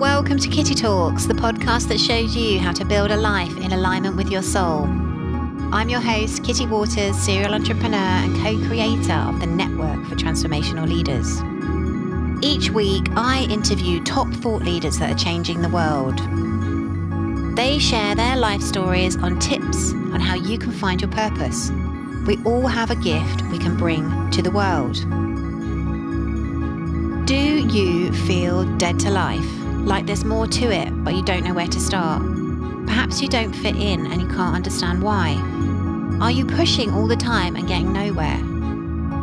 and welcome to Kitty Talks, the podcast that shows you how to build a life in alignment with your soul. I'm your host, Kitty Waters, serial entrepreneur and co-creator of the Network for Transformational Leaders. Each week, I interview top thought leaders that are changing the world. They share their life stories on tips on how you can find your purpose. We all have a gift we can bring to the world. Do you feel dead to life? Like there's more to it, but you don't know where to start? Perhaps you don't fit in and you can't understand why. Are you pushing all the time and getting nowhere?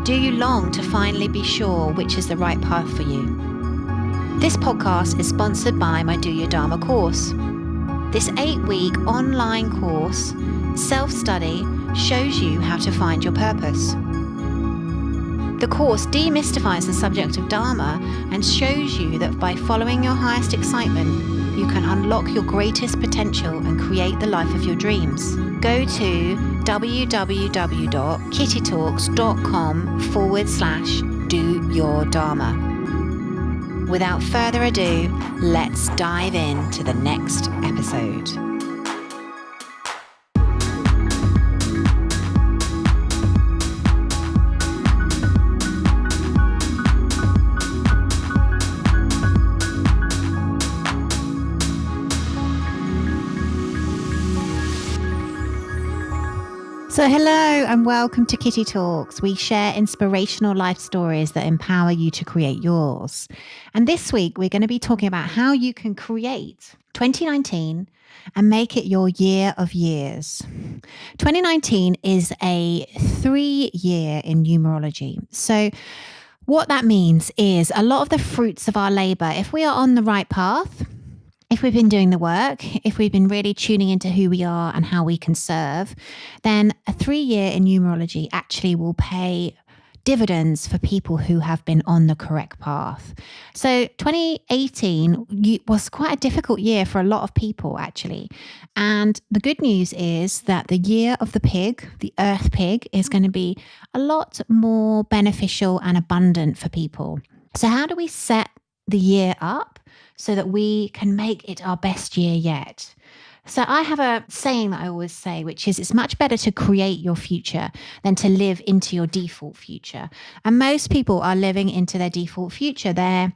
Do you long to finally be sure which is the right path for you? This podcast is sponsored by my Do Your Dharma course. This 8-week online course, self-study, shows you how to find your purpose. The course demystifies the subject of Dharma and shows you that by following your highest excitement, you can unlock your greatest potential and create the life of your dreams. Go to www.kittytalks.com/do-your-dharma. Without further ado, let's dive into the next episode. So hello and welcome to Kitty Talks. We share inspirational life stories that empower you to create yours. And this week, we're going to be talking about how you can create 2019 and make it your year of years. 2019 is a 3-year in numerology. So what that means is a lot of the fruits of our labor, if we are on the right path, if we've been doing the work, if we've been really tuning into who we are and how we can serve, then a 3-year in numerology actually will pay dividends for people who have been on the correct path. So 2018 was quite a difficult year for a lot of people, actually. And the good news is that the year of the pig, the earth pig, is going to be a lot more beneficial and abundant for people. So how do we set the year up so that we can make it our best year yet? So I have a saying that I always say, which is it's much better to create your future than to live into your default future. And most people are living into their default future. They're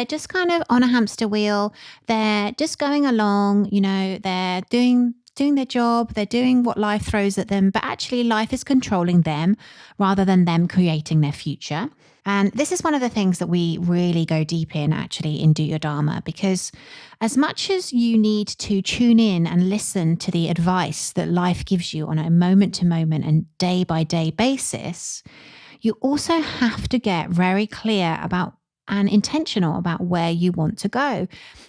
just kind of on a hamster wheel. They're just going along, they're doing their job, they're doing what life throws at them, but actually life is controlling them rather than them creating their future. And this is one of the things that we really go deep in actually in Do Your Dharma, because as much as you need to tune in and listen to the advice that life gives you on a moment to moment and day by day basis, you also have to get very clear about and intentional about where you want to go.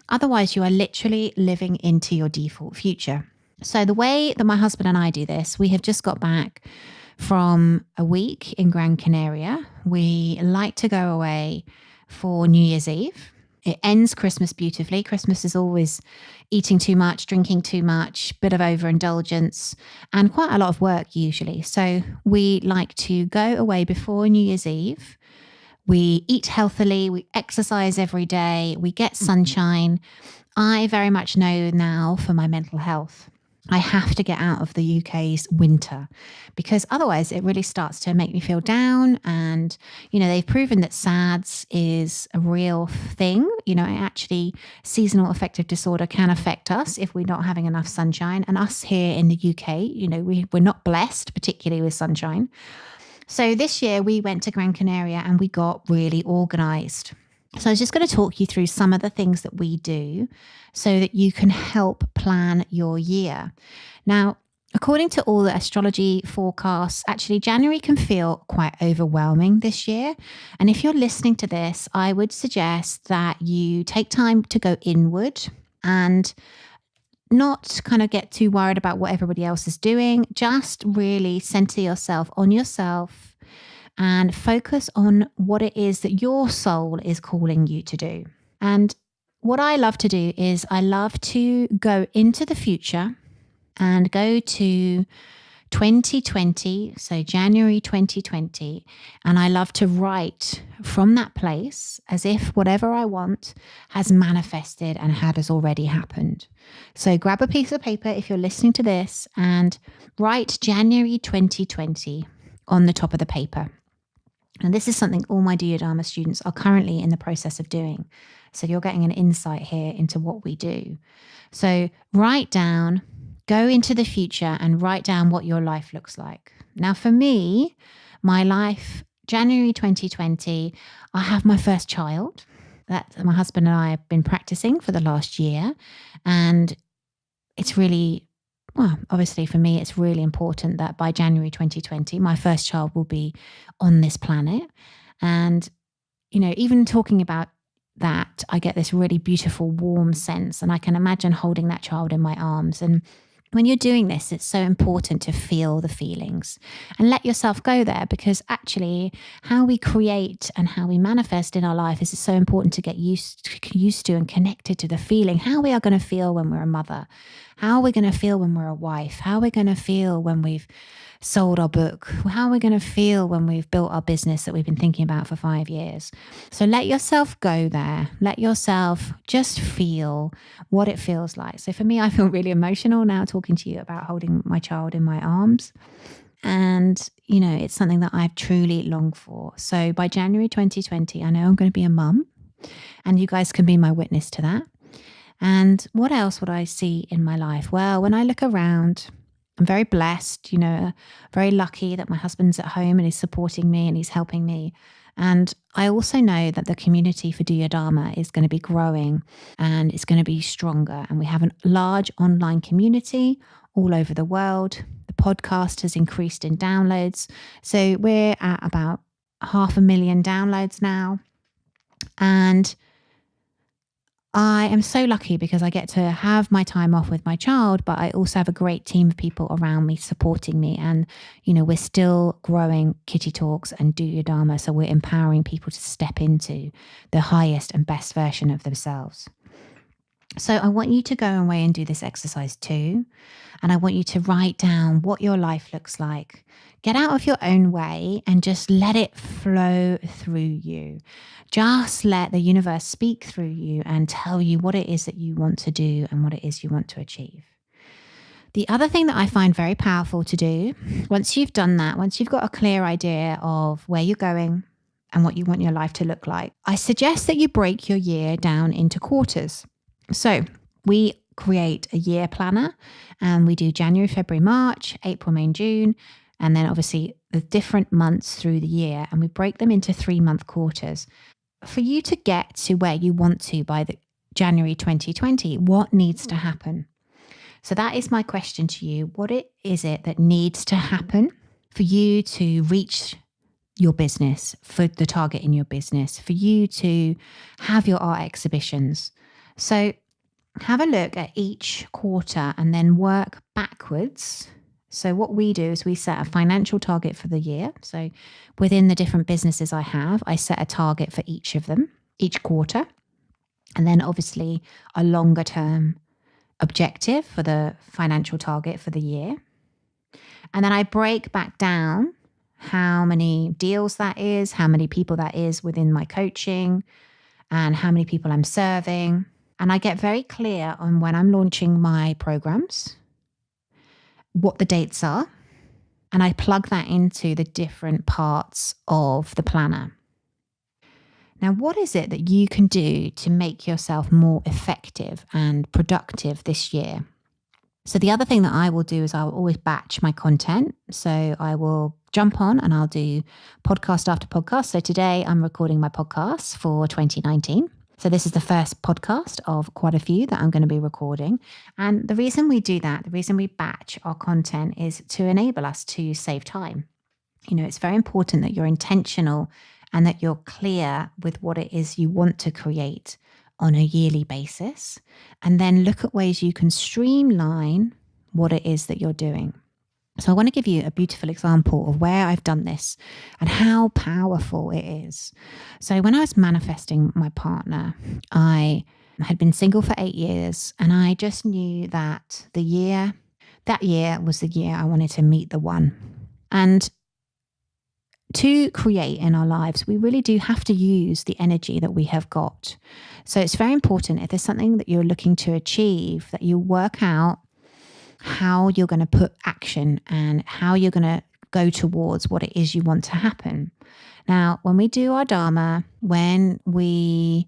Otherwise, you are literally living into your default future. So the way that my husband and I do this, we have just got back from a week in Gran Canaria. We like to go away for New Year's Eve. It ends Christmas beautifully. Christmas is always eating too much, drinking too much, bit of overindulgence, and quite a lot of work usually. So we like to go away before New Year's Eve. We eat healthily, we exercise every day, we get sunshine. I very much know now for my mental health, I have to get out of the UK's winter because otherwise it really starts to make me feel down. And, they've proven that SADS is a real thing. Actually seasonal affective disorder can affect us if we're not having enough sunshine. And us here in the UK, we're not blessed, particularly with sunshine. So this year we went to Gran Canaria and we got really organised. So I was just going to talk you through some of the things that we do so that you can help plan your year. Now, according to all the astrology forecasts, actually January can feel quite overwhelming this year. And if you're listening to this, I would suggest that you take time to go inward and not kind of get too worried about what everybody else is doing. Just really center yourself on yourself and focus on what it is that your soul is calling you to do. And what I love to do is I love to go into the future and go to 2020, so January 2020, and I love to write from that place as if whatever I want has manifested and has already happened. So grab a piece of paper if you're listening to this and write January 2020 on the top of the paper. And this is something all my Do Your Dharma students are currently in the process of doing. So you're getting an insight here into what we do. So write down, go into the future and write down what your life looks like. Now, for me, my life, January 2020, I have my first child that my husband and I have been practicing for the last year. And it's really, well, obviously for me, it's really important that by January 2020, my first child will be on this planet. And, you know, even talking about that, I get this really beautiful, warm sense. And I can imagine holding that child in my arms. And when you're doing this, it's so important to feel the feelings and let yourself go there, because actually how we create and how we manifest in our life is so important to get used to and connected to the feeling, how we are going to feel when we're a mother, how we're going to feel when we're a wife, how we're going to feel when we've sold our book, how we're going to feel when we've built our business that we've been thinking about for 5 years. So let yourself go there. Let yourself just feel what it feels like. So for me, I feel really emotional now talking to you about holding my child in my arms. And, you know, it's something that I've truly longed for. So by January 2020, I know I'm going to be a mum, and you guys can be my witness to that. And what else would I see in my life? Well, when I look around, I'm very blessed, you know, very lucky that my husband's at home and he's supporting me and he's helping me. And I also know that the community for Do Your Dharma is going to be growing and it's going to be stronger. And we have a large online community all over the world. The podcast has increased in downloads. So we're at about 500,000 downloads now. And I am so lucky because I get to have my time off with my child, but I also have a great team of people around me supporting me. And, you know, we're still growing Kitty Talks and Do Your Dharma. So we're empowering people to step into the highest and best version of themselves. So I want you to go away and do this exercise too. And I want you to write down what your life looks like. Get out of your own way and just let it flow through you. Just let the universe speak through you and tell you what it is that you want to do and what it is you want to achieve. The other thing that I find very powerful to do, once you've done that, once you've got a clear idea of where you're going and what you want your life to look like, I suggest that you break your year down into quarters. So we create a year planner and we do January, February, March, April, May, and June. And then obviously the different months through the year, and we break them into 3-month quarters. For you to get to where you want to by the January 2020, what needs to happen? So that is my question to you. What is it that needs to happen for you to reach your business, for the target in your business, for you to have your art exhibitions? So have a look at each quarter and then work backwards. So what we do is we set a financial target for the year. So within the different businesses I have, I set a target for each of them, each quarter. And then obviously a longer term objective for the financial target for the year. And then I break back down how many deals that is, how many people that is within my coaching, and how many people I'm serving. And I get very clear on when I'm launching my programs, what the dates are, and I plug that into the different parts of the planner. Now, what is it that you can do to make yourself more effective and productive this year? So the other thing that I will do is I'll always batch my content. So I will jump on and I'll do podcast after podcast. So today I'm recording my podcast for 2019. So this is the first podcast of quite a few that I'm going to be recording. And the reason we do that, the reason we batch our content is to enable us to save time. You know, it's very important that you're intentional and that you're clear with what it is you want to create on a yearly basis. And then look at ways you can streamline what it is that you're doing. So I want to give you a beautiful example of where I've done this and how powerful it is. So when I was manifesting my partner, I had been single for 8 years and I just knew that the that year was the year I wanted to meet the one. And to create in our lives, we really do have to use the energy that we have got. So it's very important, if there's something that you're looking to achieve, that you work out how you're going to put action and how you're going to go towards what it is you want to happen. Now, when we do our Dharma, when we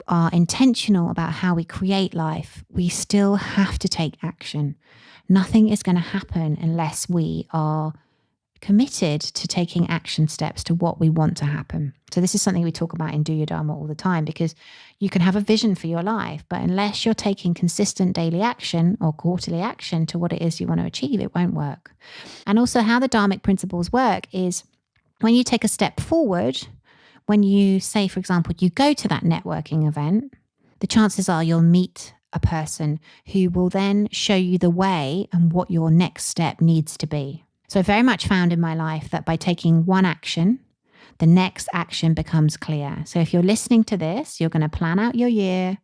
are intentional about how we create life, we still have to take action. Nothing is going to happen unless we are committed to taking action steps to what we want to happen. So this is something we talk about in Do Your Dharma all the time, because you can have a vision for your life, but unless you're taking consistent daily action or quarterly action to what it is you want to achieve, it won't work. And also how the Dharmic principles work is when you take a step forward, when you say, for example, you go to that networking event, the chances are you'll meet a person who will then show you the way and what your next step needs to be. So I very much found in my life that by taking one action, the next action becomes clear. So if you're listening to this, you're going to plan out your year,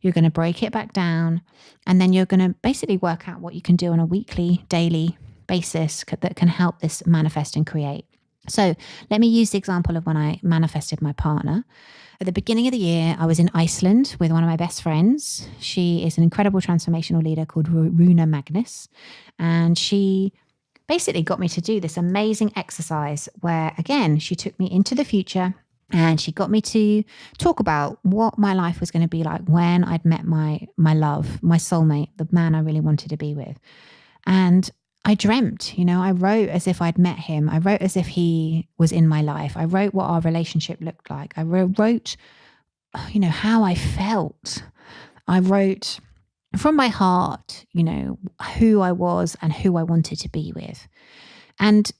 you're going to break it back down, and then you're going to basically work out what you can do on a weekly, daily basis that can help this manifest and create. So let me use the example of when I manifested my partner. At the beginning of the year, I was in Iceland with one of my best friends. She is an incredible transformational leader called Runa Magnus, and she basically got me to do this amazing exercise where, again, she took me into the future and she got me to talk about what my life was going to be like when I'd met my love, my soulmate, the man I really wanted to be with. And I dreamt, I wrote as if I'd met him. I wrote as if he was in my life. I wrote what our relationship looked like. I wrote, how I felt. I wrote from my heart, who I was and who I wanted to be with. And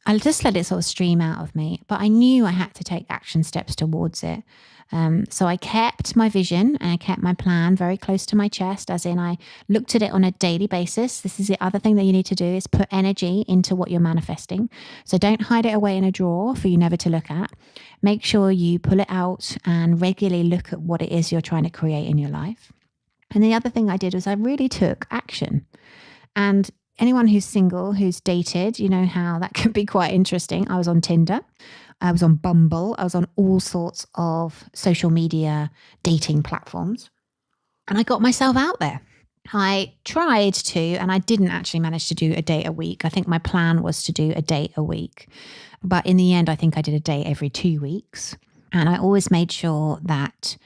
I just let it sort of stream out of me, but I knew I had to take action steps towards it. So I kept my vision and I kept my plan very close to my chest, as in I looked at it on a daily basis. This is the other thing that you need to do, is put energy into what you're manifesting. So don't hide it away in a drawer for you never to look at. Make sure you pull it out and regularly look at what it is you're trying to create in your life. And the other thing I did was I really took action. And anyone who's single, who's dated, you know how that can be quite interesting. I was on Tinder. I was on Bumble. I was on all sorts of social media dating platforms. And I got myself out there. I tried to, and I didn't actually manage to do a date a week. I think my plan was to do a date a week. But in the end, I think I did a date every 2 weeks. And I always made sure that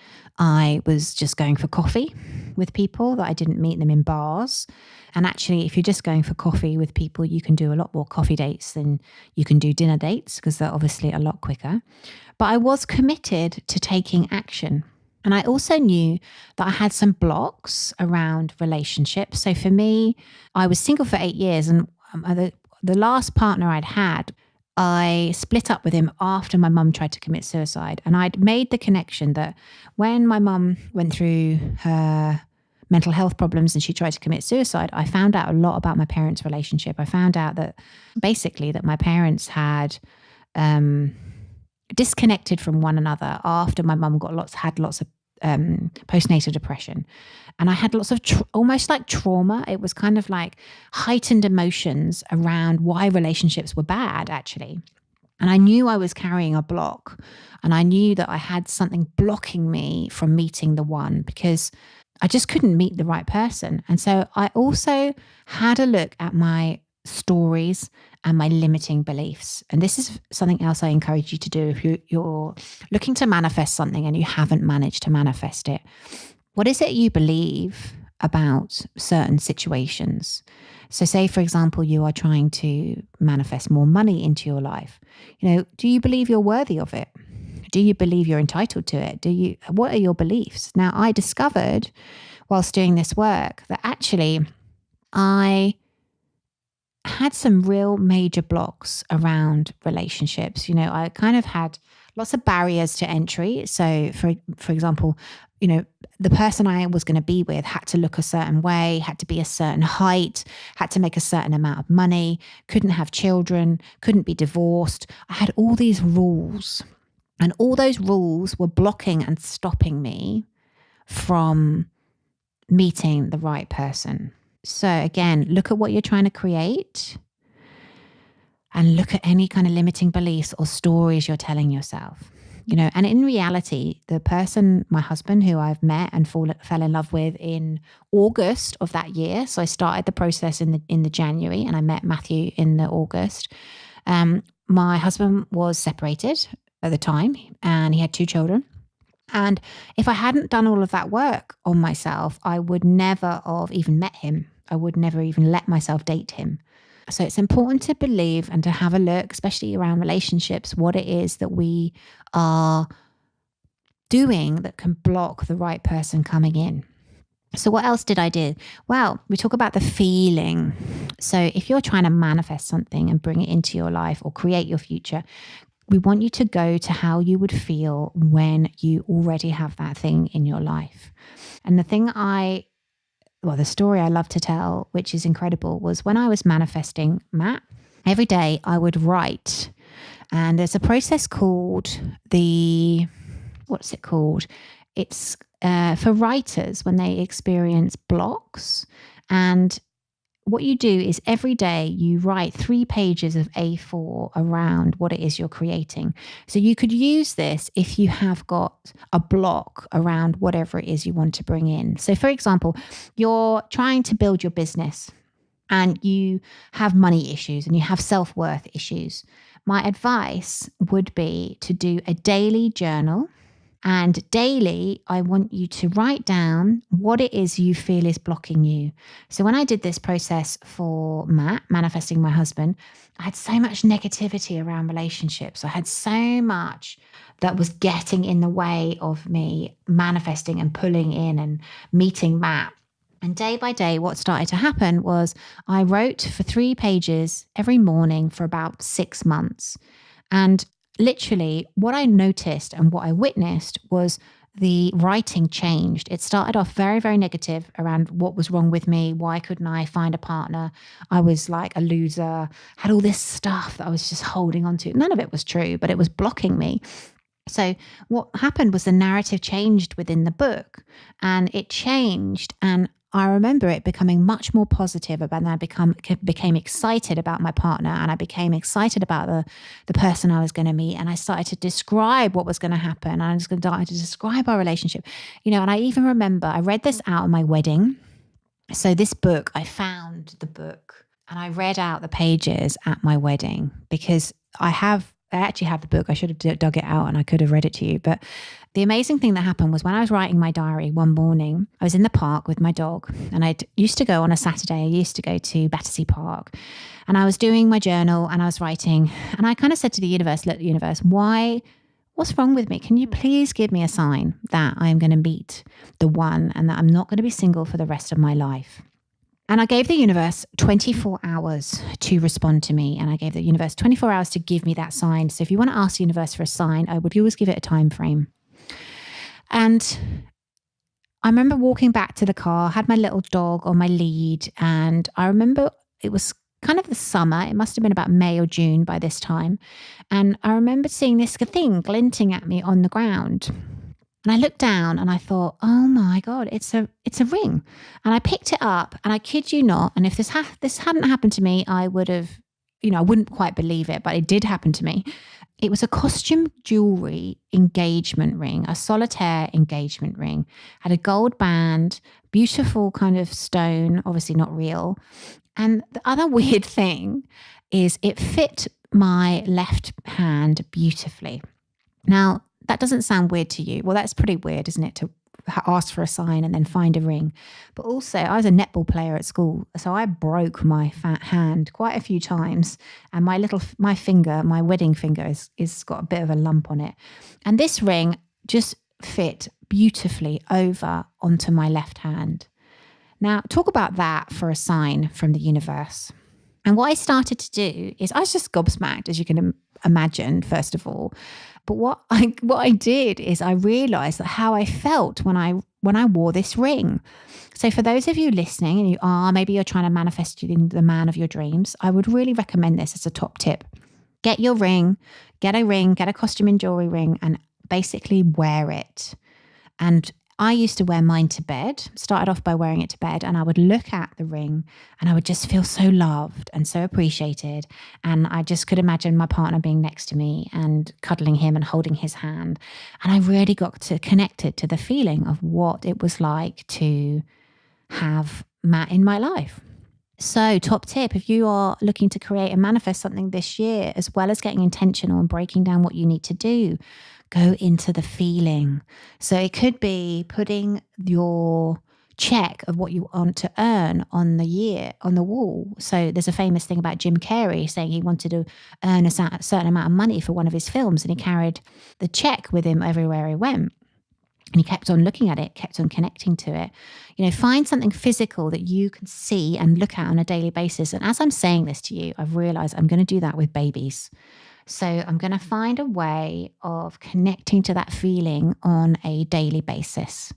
I was just going for coffee with people, that I didn't meet them in bars. And actually, if you're just going for coffee with people, you can do a lot more coffee dates than you can do dinner dates, because they're obviously a lot quicker. But I was committed to taking action. And I also knew that I had some blocks around relationships. So for me, I was single for 8 years, and the last partner I'd had, I split up with him after my mum tried to commit suicide. And I'd made the connection that when my mum went through her mental health problems and she tried to commit suicide, I found out a lot about my parents' relationship. I found out that basically that my parents had disconnected from one another after my mum had lots of postnatal depression. And I had lots of almost like trauma. It was kind of like heightened emotions around why relationships were bad, actually. And I knew I was carrying a block, and I knew that I had something blocking me from meeting the one, because I just couldn't meet the right person. And so I also had a look at my stories and my limiting beliefs. And this is something else I encourage you to do if you're looking to manifest something and you haven't managed to manifest it. What is it you believe about certain situations? So say, for example, you are trying to manifest more money into your life. Do you believe you're worthy of it? Do you believe you're entitled to it? What are your beliefs? Now, I discovered whilst doing this work that actually I had some real major blocks around relationships. I kind of had lots of barriers to entry. So for example, the person I was going to be with had to look a certain way, had to be a certain height, had to make a certain amount of money, couldn't have children, couldn't be divorced. I had all these rules, and all those rules were blocking and stopping me from meeting the right person. So again, look at what you're trying to create and look at any kind of limiting beliefs or stories you're telling yourself. And in reality, the person, my husband, who I've met and fell in love with in August of that year. So I started the process in the January, and I met Matthew in the August. My husband was separated at the time, and he had 2 children. And if I hadn't done all of that work on myself, I would never have even met him. I would never even let myself date him. So it's important to believe and to have a look, especially around relationships, what it is that we are doing that can block the right person coming in. So what else did I do? Well, we talk about the feeling. So if you're trying to manifest something and bring it into your life or create your future, we want you to go to how you would feel when you already have that thing in your life. And the story I love to tell, which is incredible, was when I was manifesting Matt, every day I would write. And there's a process called what's it called? It's for writers when they experience blocks. And what you do is every day you write 3 pages of A4 around what it is you're creating. So you could use this if you have got a block around whatever it is you want to bring in. So for example, you're trying to build your business and you have money issues and you have self-worth issues. My advice would be to do a daily journal. And daily, I want you to write down what it is you feel is blocking you. So when I did this process for Matt, manifesting my husband, I had so much negativity around relationships. I had so much that was getting in the way of me manifesting and pulling in and meeting Matt. And day by day, what started to happen was I wrote for 3 pages every morning for about 6 months. And literally, what I noticed and what I witnessed was the writing changed. It started off very, very negative around what was wrong with me. Why couldn't I find a partner? I was like a loser, had all this stuff that I was just holding on to. None of it was true, but it was blocking me. So what happened was the narrative changed within the book, and it changed. And I remember it becoming much more positive about that. I became excited about my partner, and I became excited about the person I was going to meet. And I started to describe what was going to happen. And I was going to start to describe our relationship, and I even remember I read this out at my wedding. So this book, I found the book and I read out the pages at my wedding because I actually have the book. I should have dug it out and I could have read it to you. But the amazing thing that happened was when I was writing my diary one morning, I was in the park with my dog, and I used to go on a Saturday. I used to go to Battersea Park, and I was doing my journal and I was writing, and I kind of said to the universe, look, universe, what's wrong with me? Can you please give me a sign that I'm going to meet the one and that I'm not going to be single for the rest of my life? And I gave the universe 24 hours to respond to me. And I gave the universe 24 hours to give me that sign. So if you want to ask the universe for a sign, I would always give it a time frame. And I remember walking back to the car, had my little dog on my lead. And I remember it was kind of the summer. It must have been about May or June by this time. And I remember seeing this thing glinting at me on the ground. And I looked down and I thought, oh my God, it's a ring. And I picked it up, and I kid you not. And if this hadn't happened to me, I would have, I wouldn't quite believe it, but it did happen to me. It was a costume jewelry engagement ring, a solitaire engagement ring, had a gold band, beautiful kind of stone, obviously not real. And the other weird thing is it fit my left hand beautifully. Now, that doesn't sound weird to you. Well, that's pretty weird, isn't it, to ask for a sign and then find a ring? But also, I was a netball player at school, so I broke my fat hand quite a few times, and my wedding finger is got a bit of a lump on it. And this ring just fit beautifully over onto my left hand. Now, talk about that for a sign from the universe. And what I started to do is I was just gobsmacked, as you can imagine, first of all. But what I did is I realized that how I felt when I wore this ring. So for those of you listening and maybe you're trying to manifest the man of your dreams, I would really recommend this as a top tip. Get your ring, get a costume and jewelry ring, and basically wear it. And I used to wear mine to bed, started off by wearing it to bed, and I would look at the ring and I would just feel so loved and so appreciated. And I just could imagine my partner being next to me and cuddling him and holding his hand. And I really got connected to the feeling of what it was like to have Matt in my life. So, top tip, if you are looking to create and manifest something this year, as well as getting intentional and breaking down what you need to do, go into the feeling. So it could be putting your check of what you want to earn on the year on the wall. So there's a famous thing about Jim Carrey saying he wanted to earn a certain amount of money for one of his films, and he carried the check with him everywhere he went. And he kept on looking at it, kept on connecting to it. Find something physical that you can see and look at on a daily basis. And as I'm saying this to you, I've realized I'm going to do that with babies. So I'm going to find a way of connecting to that feeling on a daily basis.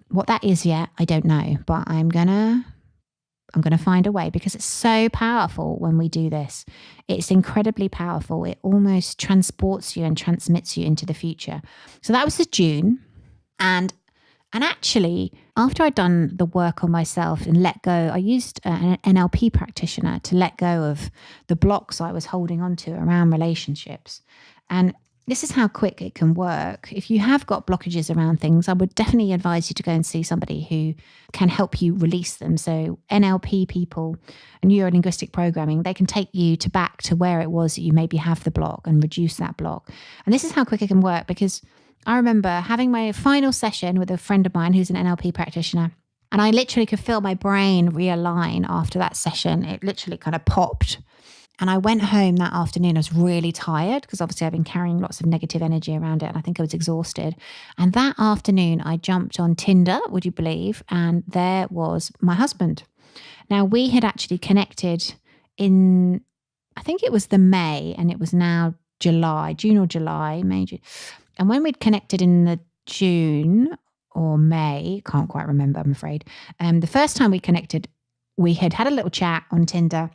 What that is yet, I don't know, but I'm going to find a way, because it's so powerful when we do this. It's incredibly powerful. It almost transports you and transmits you into the future. So that was the June. And actually, after I'd done the work on myself and let go, I used an NLP practitioner to let go of the blocks I was holding on to around relationships. And this is how quick it can work. If you have got blockages around things, I would definitely advise you to go and see somebody who can help you release them. So NLP people, neuro-linguistic programming, they can take you back to where it was that you maybe have the block and reduce that block. And this is how quick it can work, because I remember having my final session with a friend of mine who's an NLP practitioner, and I literally could feel my brain realign after that session. It literally kind of popped. And I went home that afternoon. I was really tired because obviously I've been carrying lots of negative energy around it, and I think I was exhausted. And that afternoon I jumped on Tinder, would you believe? And there was my husband. Now, we had actually connected in, I think it was the May, and it was now June or July, May, June. And when we'd connected in the June or May, can't quite remember, I'm afraid. The first time we connected, we had a little chat on Tinder,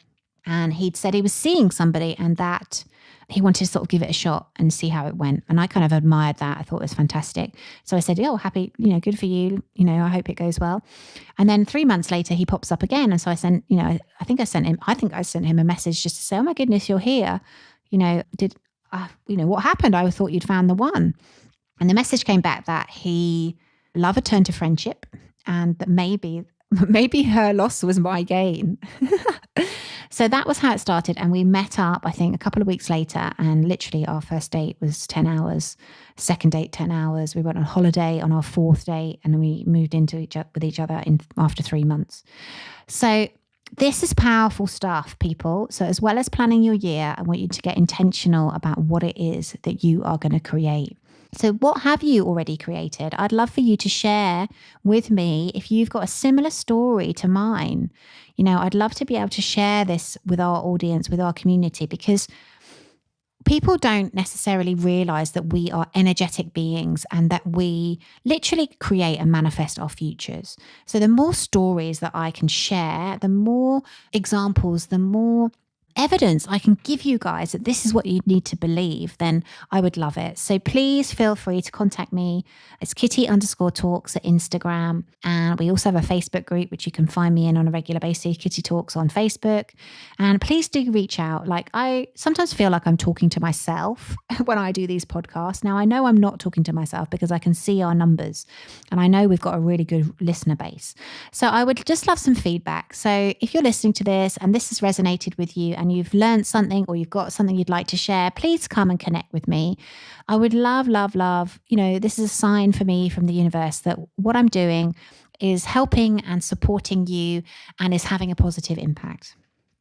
and he'd said he was seeing somebody and that he wanted to sort of give it a shot and see how it went. And I kind of admired that. I thought it was fantastic. So I said, happy, good for you. I hope it goes well. And then 3 months later, he pops up again. And so I sent, I think I sent him a message just to say, oh my goodness, you're here. What happened? I thought you'd found the one. And the message came back that love had turned to friendship, and that maybe her loss was my gain. So that was how it started. And we met up, I think, a couple of weeks later, and literally our first date was 10 hours, second date 10 hours. We went on holiday on our fourth date, and we moved into with each other after 3 months. So this is powerful stuff, people. So as well as planning your year, I want you to get intentional about what it is that you are going to create. So what have you already created? I'd love for you to share with me if you've got a similar story to mine. I'd love to be able to share this with our audience, with our community, because people don't necessarily realize that we are energetic beings and that we literally create and manifest our futures. So the more stories that I can share, the more examples, the more evidence I can give you guys that this is what you need to believe, then I would love it. So please feel free to contact me. It's Kitty_Talks at Instagram. And we also have a Facebook group, which you can find me in on a regular basis, Kitty Talks on Facebook. And please do reach out. I sometimes feel like I'm talking to myself when I do these podcasts. Now, I know I'm not talking to myself because I can see our numbers, and I know we've got a really good listener base. So I would just love some feedback. So if you're listening to this and this has resonated with you, and you've learned something or you've got something you'd like to share, please come and connect with me. I would love, this is a sign for me from the universe that what I'm doing is helping and supporting you and is having a positive impact.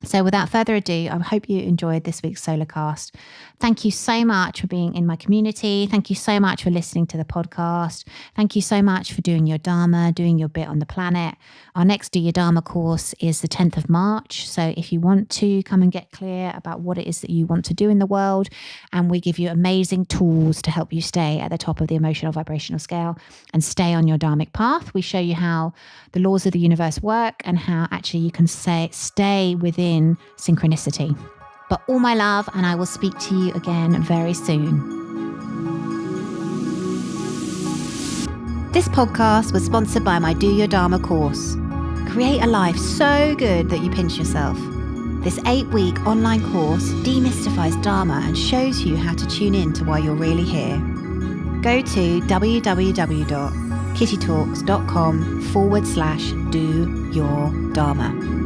So without further ado, I hope you enjoyed this week's Solarcast. Thank you so much for being in my community. Thank you so much for listening to the podcast. Thank you so much for doing your Dharma, doing your bit on the planet. Our next Do Your Dharma course is the 10th of March. So if you want to come and get clear about what it is that you want to do in the world, and we give you amazing tools to help you stay at the top of the emotional vibrational scale and stay on your dharmic path. We show you how the laws of the universe work and how actually you can stay within synchronicity. But all my love, and I will speak to you again very soon. This podcast was sponsored by my Do Your Dharma course. Create a life so good that you pinch yourself. This 8-week online course demystifies Dharma and shows you how to tune in to why you're really here. Go to www.kittytalks.com/do your Dharma.